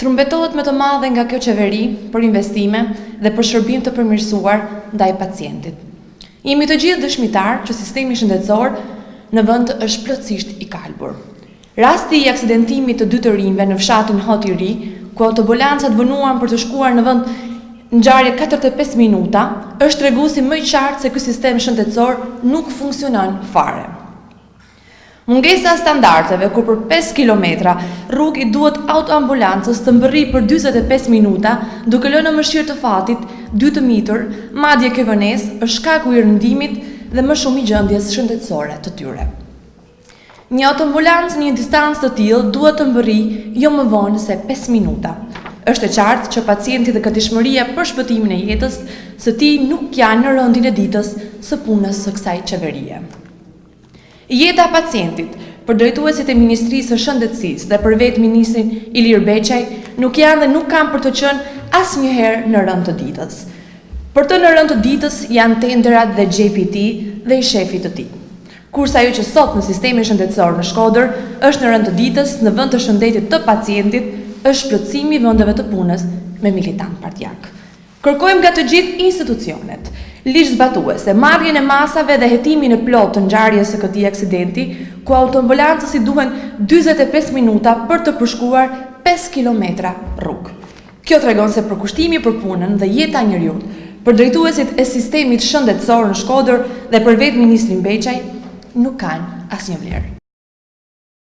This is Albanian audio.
Trumbetohet me të madhe nga kjo qeveri për investime dhe për shërbim të përmirësuar ndaj pacientit. Jemi të gjithë dëshmitar që sistemi shëndetësor në vend është plotësisht i kalbur. Rasti i aksidentimit të 2 të rinjve në fshatin Hot i Ri, ku autobulancat vënuan për të shkuar në vend ngjarje 45 minuta, është treguesi më i qartë se ky sistem shëndetësor nuk funksionon fare. Mungesa standardeve ku për 5 kilometra rrugë i duhet autoambulancës të mbërri për 45 minuta duke lënë në mëshirë të fatit 2 të mitur, madje kjo vonesë është shkaku i rëndimit dhe më shumë i gjendjes shëndetësore të tyre. Një autoambulancë në një distancë të tillë duhet të mbërri jo më vonë se 5 minuta. Është e qartë që pacienti dhe këndshmëria për shpëtimin e jetës së tij nuk janë në rendin e ditës së punës së kësaj qeverie. Jeta pacientit, për drejtuesit e Ministrisë së Shëndetësisë dhe për vetë ministrin Ilir Beqaj, nuk janë dhe nuk kanë për të qenë asnjëherë në rënd të ditës. Për të në rënd të ditës janë tenderat dhe JPT dhe i shefit të tij. Kurse ajo që sot në sistemin shëndetësor në Shkodër është në rënd të ditës në vend të shëndetit të pacientit, është plotësimi i vendeve të punës me militant partijak. Kërkojmë nga të gjithë institucionet, ligjzbatuese, marrjen e masave dhe hetimin e plot të ngjarjes së këtij aksidenti, ku autoambulancës i duhen 45 minuta për të përshkuar 5 kilometra rrugë. Kjo tregon se përkushtimi për punën dhe jeta e njerëzit, për drejtuesit e sistemit shëndetësor në Shkodër dhe për vetë ministrin Beqaj, nuk kanë asnjë vlerë.